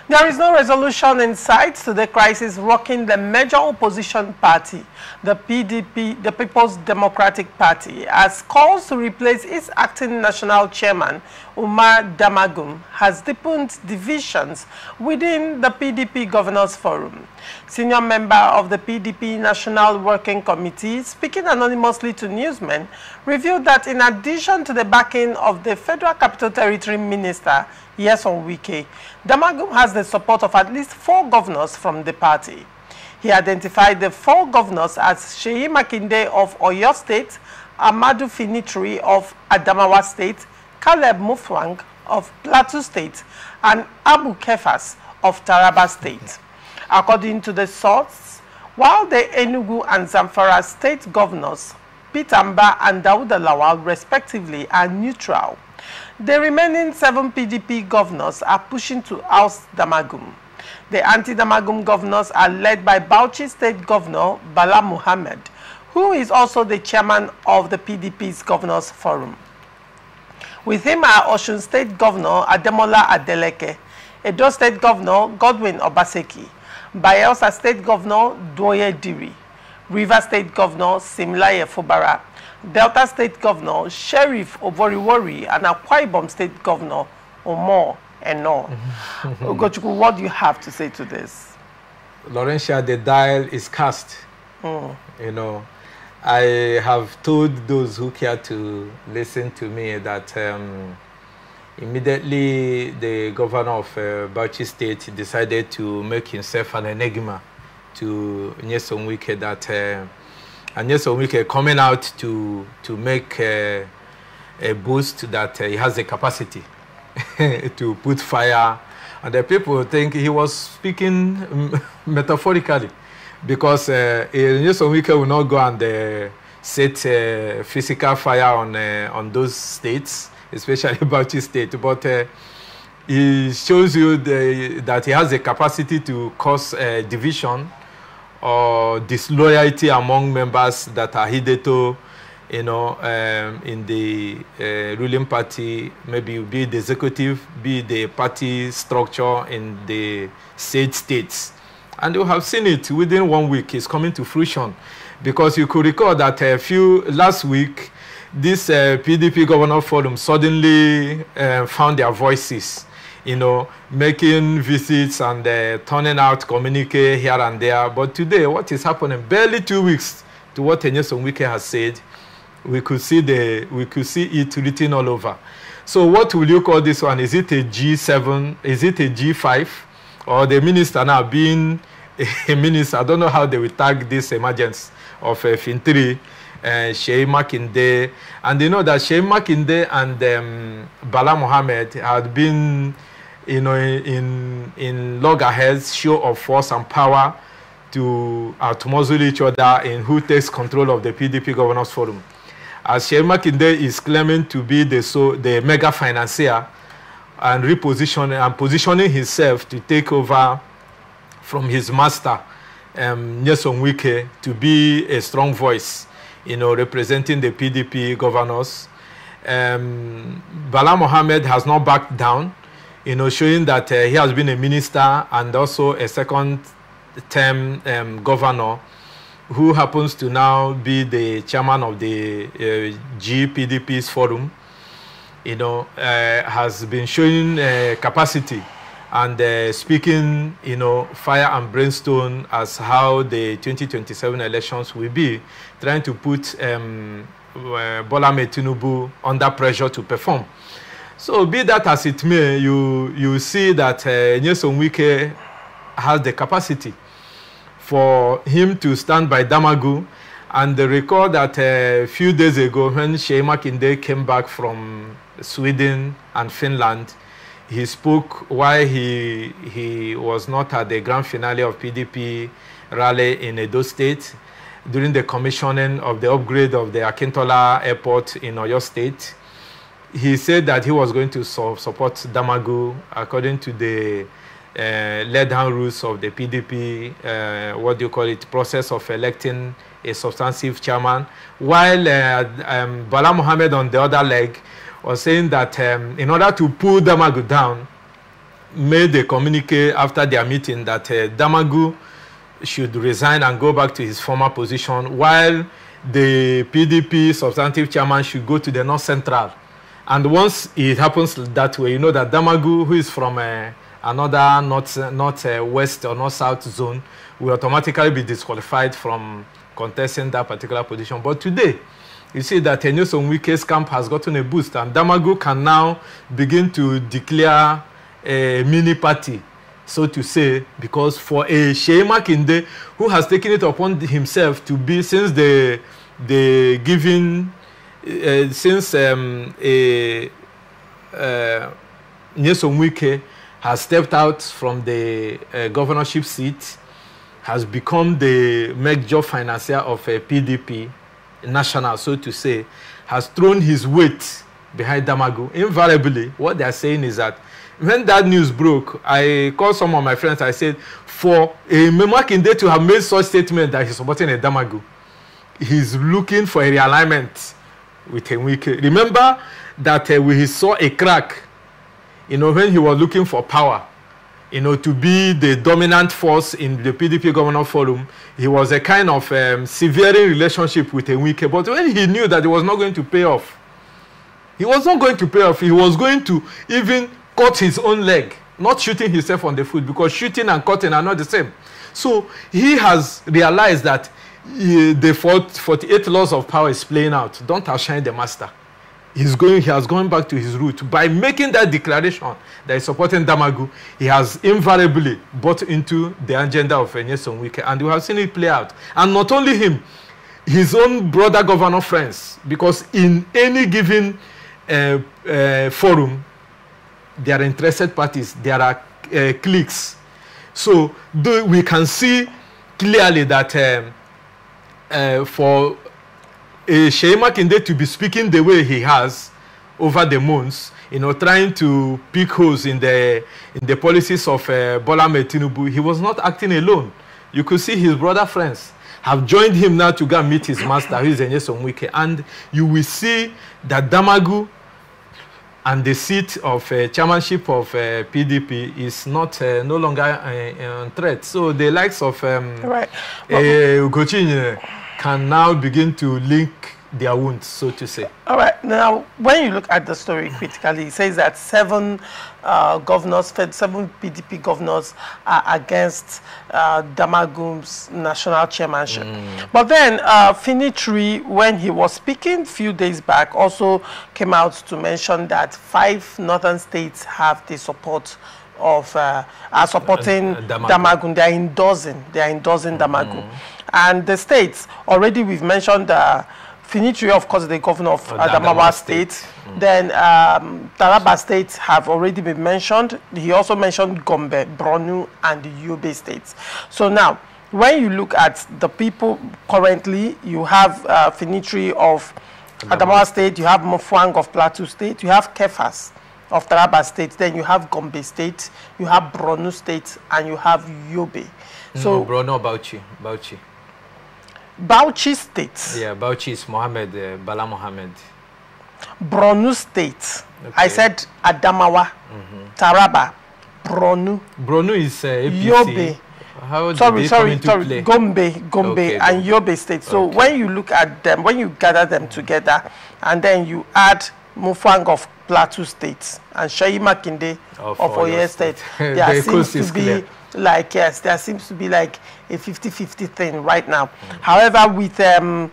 There is no resolution in sight to the crisis rocking the major opposition party. The PDP, the People's Democratic Party, as calls to replace its acting national chairman, Umar Damagum, has deepened divisions within the PDP Governors Forum. Senior member of the PDP National Working Committee, speaking anonymously to newsmen, revealed that in addition to the backing of the Federal Capital Territory Minister, Nyesom Wike, Damagum has the support of at least 4 governors from the party. He identified the 4 governors as Seyi Makinde of Oyo State, Amadu Finitri of Adamawa State, Caleb Mutfwang of Plateau State, and Abu Kefas of Taraba State. According to the source, while the Enugu and Zamfara state governors, Pitamba and Dauda Lawal respectively, are neutral, the remaining 7 PDP governors are pushing to oust Damagum. The anti-Damagum governors are led by Bauchi State Governor Bala Muhammad, who is also the chairman of the PDP's Governors Forum. With him are Osun State Governor Ademola Adeleke, Edo State Governor Godwin Obaseki, Bayelsa State Governor Doye Diri, River State Governor Simlaye Fubara, Delta State Governor Sheriff Oboriwori, and Akwa Ibom State Governor Omor Eno. Ugochukwu, what do you have to say to this? Laurentia, the dial is cast. You know, I have told those who care to listen to me that immediately the governor of Bauchi State decided to make himself an enigma to Nyesom Wike, that and Nyesom Wike coming out to make a boost that he has the capacity to put fire, and the people think he was speaking metaphorically, because Nyesom Wike will not go and set physical fire on those states, especially Bauchi State, but he shows you that he has the capacity to cause division or disloyalty among members that are hitherto, you know, in the ruling party, maybe be the executive, be the party structure in the said states. And you have seen it within 1 week. It's coming to fruition, because you could recall that last week, this PDP Governors Forum suddenly found their voices, you know, making visits and turning out communique here and there. But today, what is happening? Barely 2 weeks to what Nyesom Wike has said, we could see it written all over. So what will you call this one? Is it a G7? Is it a G5? Or the minister now being a minister? I don't know how they will tag this emergence of Fintri, Seyi Makinde. And you know that Seyi Makinde and Bala Mohammed had been, you know, in loggerheads, show of force and power to outmuzzle each other in who takes control of the PDP Governors Forum. As Seyi Makinde is claiming to be the mega financier and positioning himself to take over from his master, Nyesom Wike, to be a strong voice, you know, representing the PDP governors. Bala Mohammed has not backed down, you know, showing that he has been a minister and also a second-term governor, who happens to now be the chairman of the GPDP's forum, you know, has been showing capacity and speaking, you know, fire and brimstone as how the 2027 elections will be, trying to put Bola Tinubu under pressure to perform. So be that as it may, you see that Nyesom Wike has the capacity for him to stand by Damagum. And they recall that a few days ago, when Seyi Makinde came back from Sweden and Finland, he spoke why he was not at the grand finale of PDP rally in Edo State during the commissioning of the upgrade of the Akintola Airport in Oyo State. He said that he was going to support Damagum according to the laid-down rules of the PDP, what do you call it, process of electing a substantive chairman, while Bala Mohammed on the other leg was saying that in order to pull Damagum down, made a communique after their meeting that Damagum should resign and go back to his former position, while the PDP substantive chairman should go to the North Central. And once it happens that way, you know that Damagum, who is from another North West or North South zone, will automatically be disqualified from contesting that particular position. But today, you see that Nyesom Wike's camp has gotten a boost, and Damagum can now begin to declare a mini party, so to say, because for a Sheyi Makinde who has taken it upon himself to be, since the giving, since Nyesom Wike has stepped out from the governorship seat, has become the major financier of PDP national, so to say, has thrown his weight behind Damagum. Invariably, what they are saying is that when that news broke, I called some of my friends. I said, for a Makinde to have made such statement that he's supporting a Damagum, he's looking for a realignment with Wike. Remember that we saw a crack, you know, when he was looking for power, you know, to be the dominant force in the PDP Governors Forum. He was a kind of severing relationship with Wike. But when he knew that it was not going to pay off, he was not going to pay off. He was going to even cut his own leg, not shooting himself on the foot, because shooting and cutting are not the same. So he has realized that the 48 laws of power is playing out. Don't outshine the master. He has gone back to his root. By making that declaration that he's supporting Damagum, he has invariably bought into the agenda of Nyesom Wike, and we have seen it play out. And not only him, his own brother governor friends, because in any given forum, there are interested parties, there are cliques. So we can see clearly that for Sheyi Makinde to be speaking the way he has over the months, you know, trying to pick holes in the policies of Bola Ahmed Tinubu, he was not acting alone. You could see his brother friends have joined him now to go and meet his master, who is Nyesom Wike, and you will see that Damagum and the seat of chairmanship of PDP is not no longer on threat. So the likes of Ugochi can now begin to link their wounds, so to say. All right. Now, when you look at the story critically, it says that 7 PDP governors are against Damagum's national chairmanship. But then Finitri, when he was speaking a few days back, also came out to mention that 5 northern states have the support of are supporting Damagum. They are endorsing Damagum. And the states, already we've mentioned Finitri, of course, the governor of Adamawa State. Then Taraba State have already been mentioned. He also mentioned Gombe, Borno, and the Yobe states. So now, when you look at the people currently, you have Finitri of Adamawa State, you have Mofwang of Plateau State, you have Kefas of Taraba State, then you have Gombe State, you have Borno State, and you have Yobe. So Borno, Bauchi State. Yeah, Bauchi is Mohammed, Bala Mohammed. Borno State. Okay. I said Adamawa, Taraba, Borno. Borno is APC. Yobe. How sorry, play? Gombe, okay, and Yobe State. So when you look at them, when you gather them together, and then you add Mufwang of Plateau State and Sheyi Makinde of Oyo State, there seems to be like, yes, there seems to be like a 50-50 thing right now. However, with the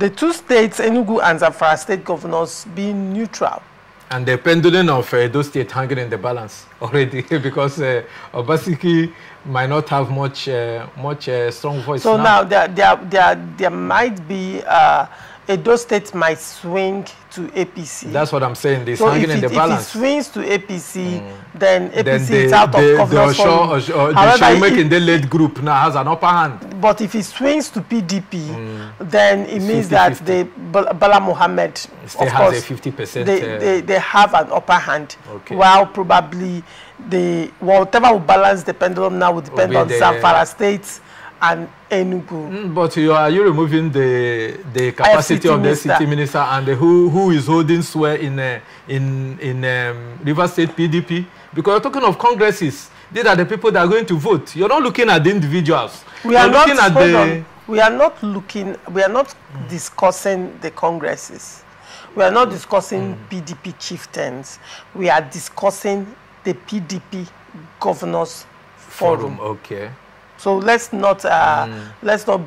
2 states, Enugu and Zamfara state governors being neutral. And the pendulum of those states hanging in the balance already, because Obaseki might not have much strong voice. So now there might be those states might swing to APC. That's what I'm saying. They're hanging in the balance. If it swings to APC, then APC is out of Governors Forum. The Sheyi the lead group now has an upper hand. But if it swings to PDP, then it means that Bala Mohammed still has a 50%. They have an upper hand. Okay. While probably whatever will balance the pendulum now will depend on Zamfara State and Enugu. But are you removing the capacity of the FCT minister and who is holding sway in River State PDP? Because you're talking of congresses. These are the people that are going to vote. You're not looking at the individuals. We are not discussing the congresses. We are not discussing PDP chieftains. We are discussing the PDP Governors Forum. Okay. So let's not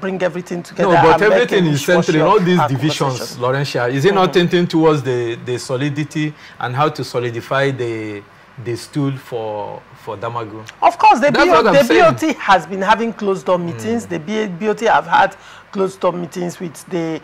bring everything together. No, but everything is centered in all these divisions, Laurentia. Is it not tending towards the solidity and how to solidify the stool for Damagum? Of course, the BOT has been having closed-door meetings. The BOT have had closed-door meetings with the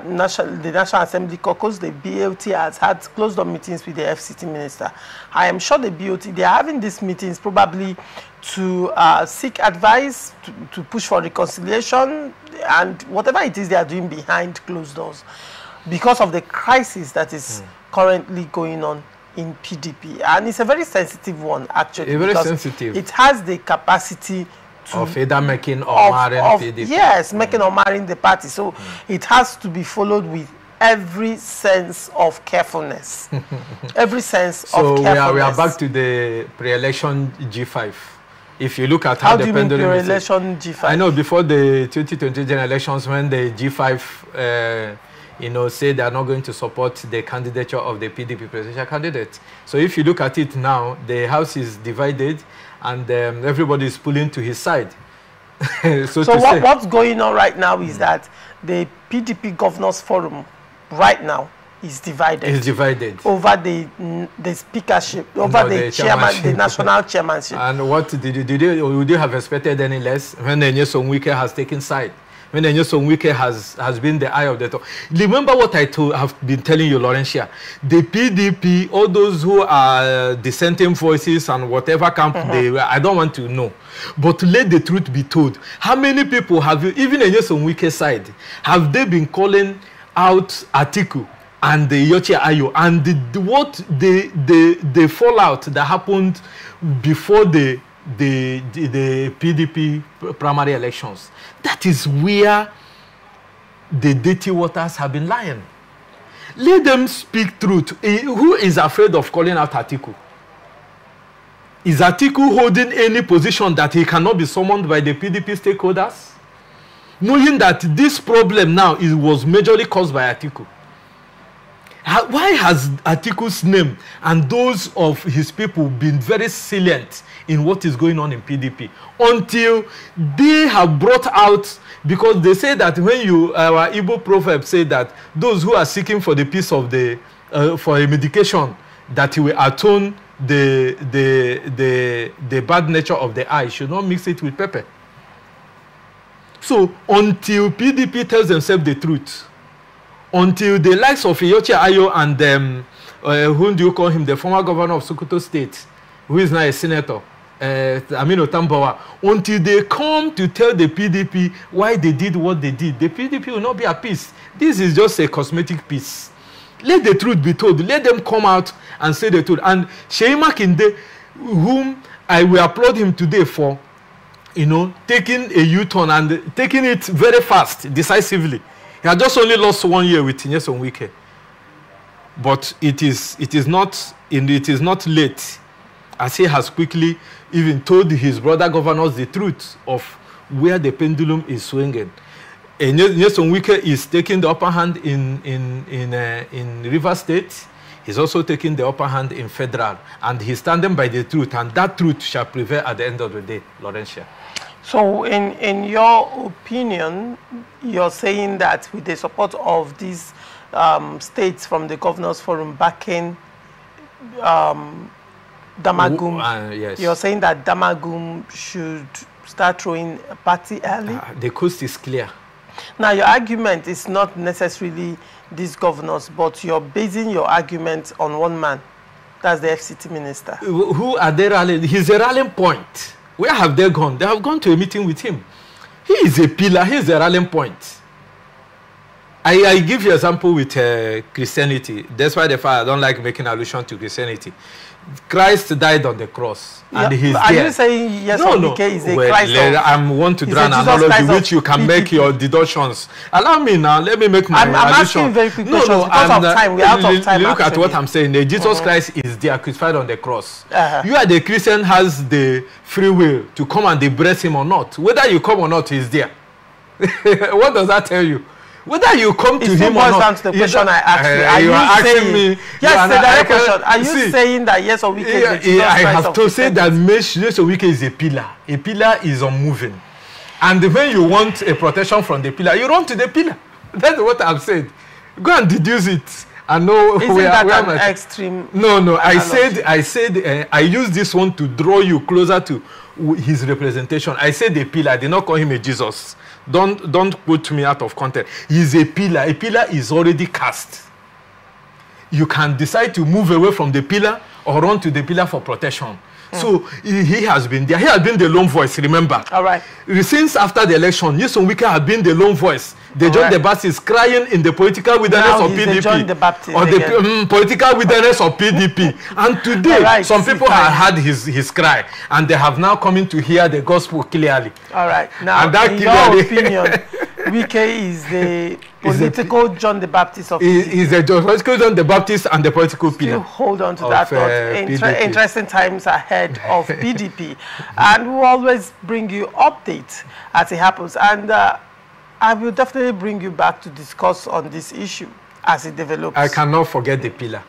National Assembly caucus. The BOT has had closed-door meetings with the FCT minister. I am sure the BOT, they are having these meetings probably to seek advice, to push for reconciliation, and whatever it is they are doing behind closed doors because of the crisis that is currently going on in PDP. And it's a very sensitive one, actually. Very sensitive. It has the capacity of either making or marrying PDP. Yes, making or marrying the party. So it has to be followed with every sense of carefulness. Every sense of carefulness. So we are back to the pre-election G5. If you look at how the pendulum is... pre-election G5? I know before the 2020 general elections, when the G5 say they are not going to support the candidature of the PDP presidential candidate. So if you look at it now, the house is divided and everybody is pulling to his side. so what's going on right now is that the PDP Governors Forum right now is divided. It's divided over the speakership, over the chairman, the national chairmanship. And what would you have expected any less when Nyesom Wike has taken side? When Nyesom Wike has been the eye of the top. Remember what I have been telling you, Laurentia. The PDP, all those who are dissenting voices and whatever camp I don't want to know. But let the truth be told. How many people have you, even Nyesom Wike's side, have they been calling out Atiku and the Yoche Ayo and the fallout that happened before the PDP primary elections? That is where the dirty waters have been lying. Let them speak truth. Who is afraid of calling out Atiku? Is Atiku holding any position that he cannot be summoned by the PDP stakeholders? Knowing that this problem now was majorly caused by Atiku. Why has Atiku's name and those of his people been very salient in what is going on in PDP until they have brought out, because they say that when our Igbo proverb say that those who are seeking for the peace of for a medication that he will atone the bad nature of the eye should not mix it with pepper. So until PDP tells themselves the truth, until the likes of Yoche Ayo and whom do you call him, the former governor of Sokoto State, who is now a senator, Aminu Tambawa, until they come to tell the PDP why they did what they did, the PDP will not be at peace. This is just a cosmetic peace. Let the truth be told. Let them come out and say the truth. And Sheyi Makinde, whom I will applaud him today for, taking a U-turn and taking it very fast, decisively. He had just only lost 1 year with Nyesom Wike. But it is not late, as he has quickly even told his brother governors the truth of where the pendulum is swinging. Nyesom Wike is taking the upper hand in River State. He's also taking the upper hand in federal. And he's standing by the truth. And that truth shall prevail at the end of the day, Laurentia. So in your opinion, you're saying that with the support of these states from the Governors Forum backing Damagum, yes. You're saying that Damagum should start throwing a party early? The coast is clear. Now, your argument is not necessarily these governors, but you're basing your argument on one man. That's the FCT minister. Who are they rallying? He's a rallying point. Where have they gone? They have gone to a meeting with him. He is a pillar. He is a rallying point. I give you an example with Christianity. That's why I don't like making allusion to Christianity. Christ died on the cross, and he's are there. You saying yes? No, Wike is a Christ? I want to draw an analogy which you can make your deductions. Allow me now. Let me make my I'm asking very quick questions because of time. We're out of time. Look at what I'm saying. Jesus Christ is there, crucified on the cross. You are the Christian has the free will to come and embrace him or not. Whether you come or not, he's there. What does that tell you? Whether you come to him or not. Down to the question I asked you. Are asking me. Yes, the direct question. Are you saying that yes or Wike is the Jesus Christ? I have to say that yes or Wike is a pillar. A pillar is unmoving. And when you want a protection from the pillar, you run to the pillar. That's what I've said. Go and deduce it. I know where an extreme. No. I said I used this one to draw you closer to his representation. I said a pillar. I did not call him a Jesus. Don't put me out of context. He's a pillar. A pillar is already cast. You can decide to move away from the pillar or run to the pillar for protection. So he has been there. He has been the lone voice, remember. All right. Since after the election, Nyesom Wike has been the lone voice. John the Baptist crying in the political wilderness of PDP. John the Baptist or the political wilderness of PDP. And today, some people have had his cry. And they have now come in to hear the gospel clearly. All right. Now, and that in your opinion, Wike is the political John the Baptist of PDP. He's the political John the Baptist and the political pillar. Hold on to that thought. Interesting times ahead of PDP. And we'll always bring you updates as it happens. And I will definitely bring you back to discuss on this issue as it develops. I cannot forget the pillar.